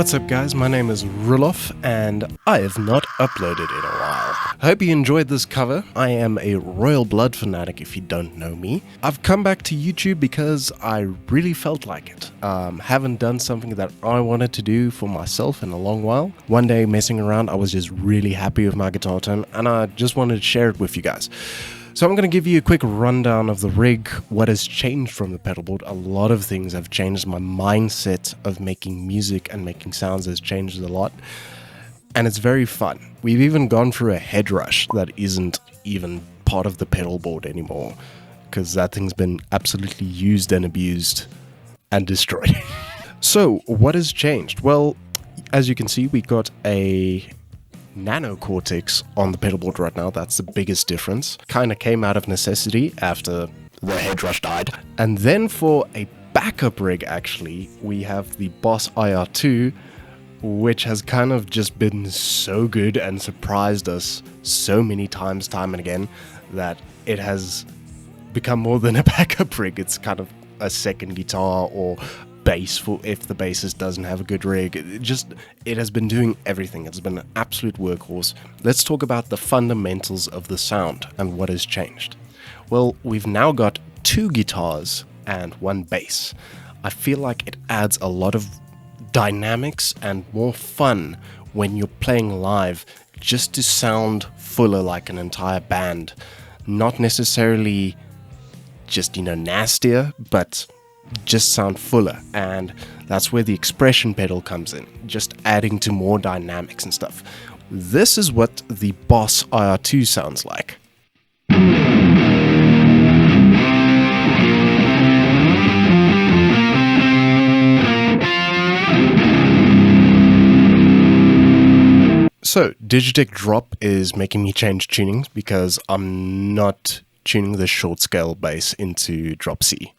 What's up guys, my name is Rulof and I have not uploaded in a while. I hope you enjoyed this cover. I am a royal blood fanatic if you don't know me. I've come back to YouTube because I really felt like it. Haven't done something that I wanted to do for myself in a long while. One day messing around I was just really happy with my guitar tone and I just wanted to share it with you guys. So I'm going to give you a quick rundown of the rig, what has changed from the pedalboard. A lot of things have changed. My mindset of making music and making sounds has changed a lot. And it's very fun. We've even gone through a head rush that isn't even part of the pedalboard anymore. Because that thing's been absolutely used and abused and destroyed. So what has changed? Well, as you can see, we got a Nano Cortex on the pedalboard right now. That's the biggest difference. Kind of came out of necessity after the head rush died. And then for a backup rig, actually, we have the Boss IR2, which has kind of just been so good and surprised us so many times, time and again, that it has become more than a backup rig. It's kind of a second guitar or bass for if the bassist doesn't have a good rig. It has been doing everything. It's been an absolute workhorse. Let's talk about the fundamentals of the sound and what has changed. Well, we've now got 2 guitars and 1 bass. I feel like it adds a lot of dynamics and more fun when you're playing live, just to sound fuller like an entire band. Not necessarily just, nastier, but just sound fuller, and that's where the expression pedal comes in, just adding to more dynamics and stuff. This is what the Boss IR2 sounds like. So Digitech Drop is making me change tunings because I'm not tuning the short scale bass into drop C.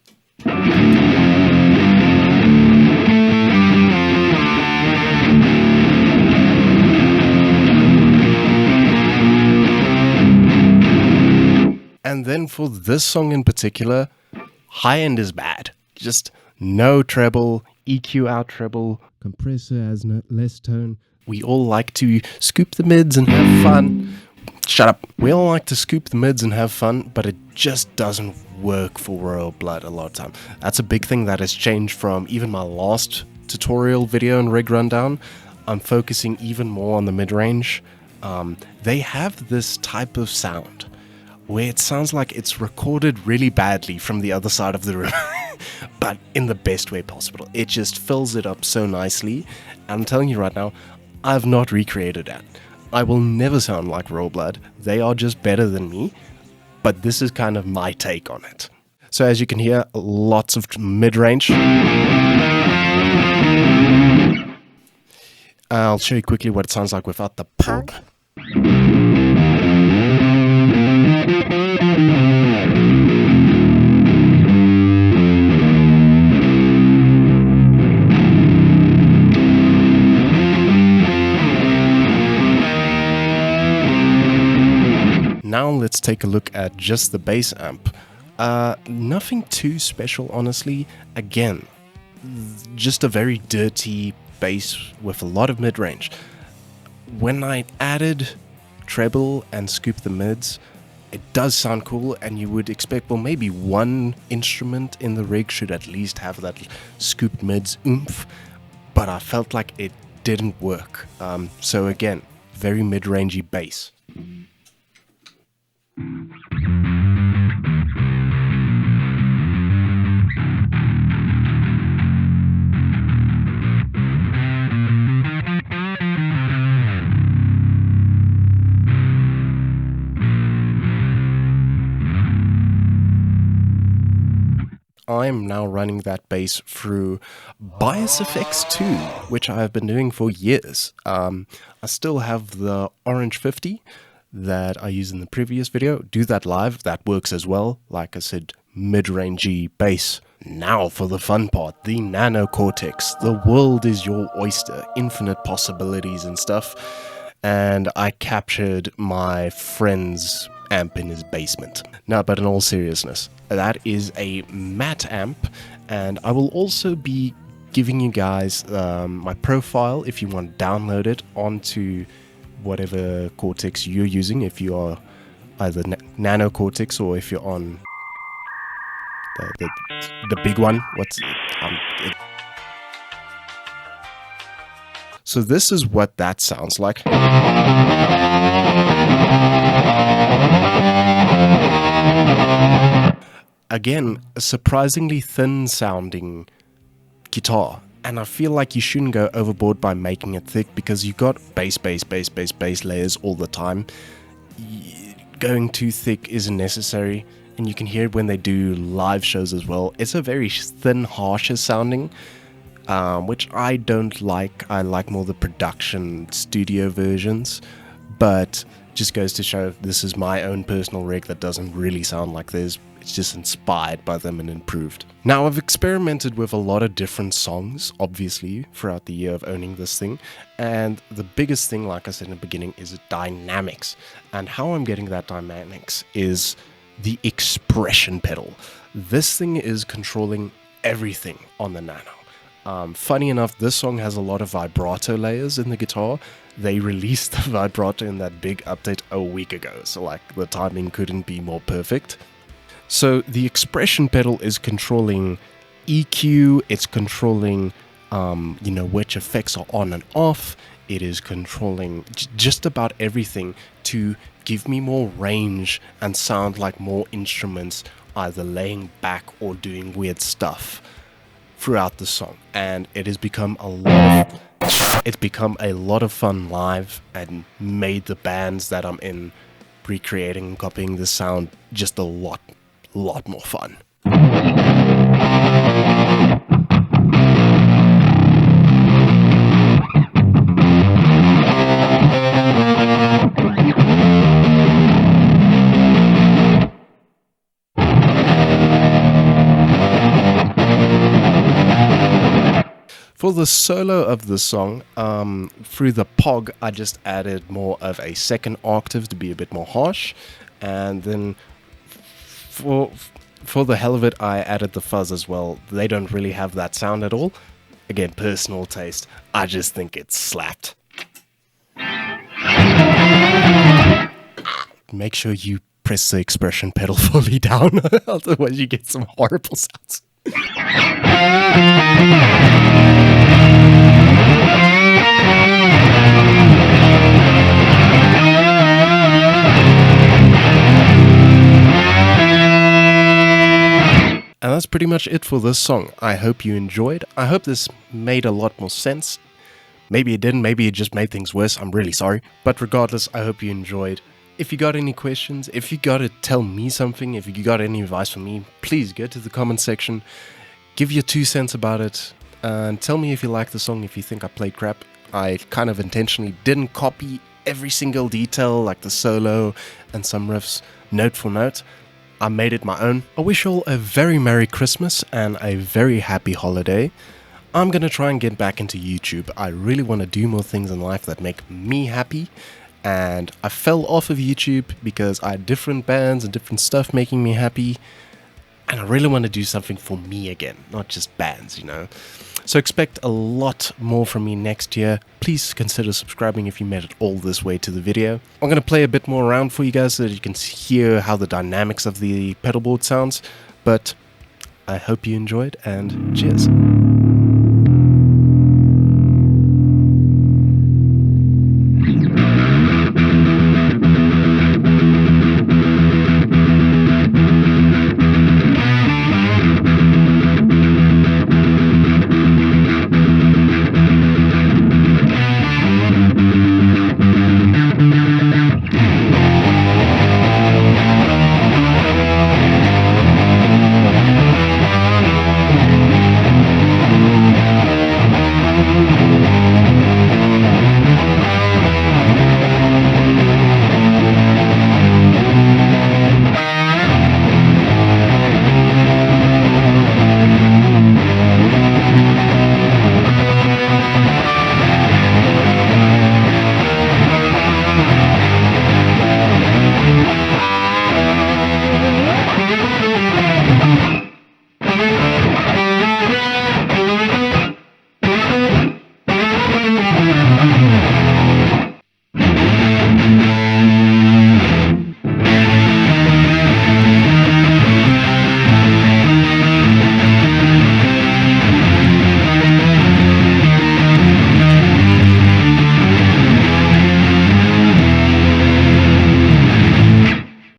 And then for this song in particular, high end is bad. Just no treble, EQ out treble, compressor has less tone. We all like to scoop the mids and have fun. Shut up. We all like to scoop the mids and have fun, but it just doesn't work for Royal Blood a lot of time. That's a big thing that has changed from even my last tutorial video and rig rundown. I'm focusing even more on the mid-range. They have this type of sound where it sounds like it's recorded really badly from the other side of the room, but in the best way possible. It just fills it up so nicely. I'm telling you right now, I've not recreated that. I will never sound like Royal Blood. They are just better than me, but this is kind of my take on it. So as you can hear, lots of mid-range. I'll show you quickly what it sounds like without the pulp. Now let's take a look at just the bass amp. Nothing too special, honestly. Again, just a very dirty bass with a lot of mid-range. When I added treble and scoop the mids, it does sound cool, and you would expect, well, maybe one instrument in the rig should at least have that scooped mids oomph, but I felt like it didn't work. So again, very mid-rangey bass. I'm now running that bass through Boss IR2, which I have been doing for years. I still have the Orange 50 that I used in the previous video. Do that live, that works as well. Like I said, mid-rangey bass. Now for the fun part, the Nano Cortex. The world is your oyster, infinite possibilities and stuff. And I captured my friend's amp in his basement. No, but in all seriousness, that is a matte amp, and I will also be giving you guys my profile if you want to download it onto whatever Cortex you're using, if you are either Nano Cortex or if you're on the big one. So this is what that sounds like. Again, a surprisingly thin sounding guitar, and I feel like you shouldn't go overboard by making it thick, because you got bass layers all the time. Going too thick isn't necessary, and you can hear it when they do live shows as well. It's a very thin, harsher sounding, which I don't like. I like more the production studio versions, but just goes to show this is my own personal rig that doesn't really sound like this. It's just inspired by them and improved. Now, I've experimented with a lot of different songs, obviously, throughout the year of owning this thing. And the biggest thing, like I said in the beginning, is dynamics. And how I'm getting that dynamics is the expression pedal. This thing is controlling everything on the Nano. Funny enough, this song has a lot of vibrato layers in the guitar. They released the vibrato in that big update a week ago, so like the timing couldn't be more perfect. So the expression pedal is controlling EQ, it's controlling which effects are on and off. It is controlling just about everything to give me more range and sound like more instruments either laying back or doing weird stuff throughout the song. And it has become a lot of fun live, and made the bands that I'm in recreating and copying the sound just a lot more fun. For the solo of the song, through the POG, I just added more of a second octave to be a bit more harsh, and then for the hell of it, I added the fuzz as well. They don't really have that sound at all. Again, personal taste. I just think it's slapped. Make sure you press the expression pedal fully down, otherwise you get some horrible sounds. And that's pretty much it for this song. I hope you enjoyed. I hope this made a lot more sense. Maybe it didn't, maybe it just made things worse. I'm really sorry. But regardless, I hope you enjoyed. If you got any questions, if you got to tell me something, if you got any advice for me, please go to the comment section. Give your 2 cents about it. And tell me if you like the song, if you think I played crap. I kind of intentionally didn't copy every single detail, like the solo and some riffs, note for note. I made it my own. I wish you all a very Merry Christmas and a very happy holiday. I'm gonna try and get back into YouTube. I really want to do more things in life that make me happy. And I fell off of YouTube because I had different bands and different stuff making me happy. And I really want to do something for me again, not just bands, you know. So expect a lot more from me next year. Please consider subscribing if you made it all this way to the video. I'm going to play a bit more around for you guys so that you can hear how the dynamics of the pedalboard sounds. But I hope you enjoyed, and cheers.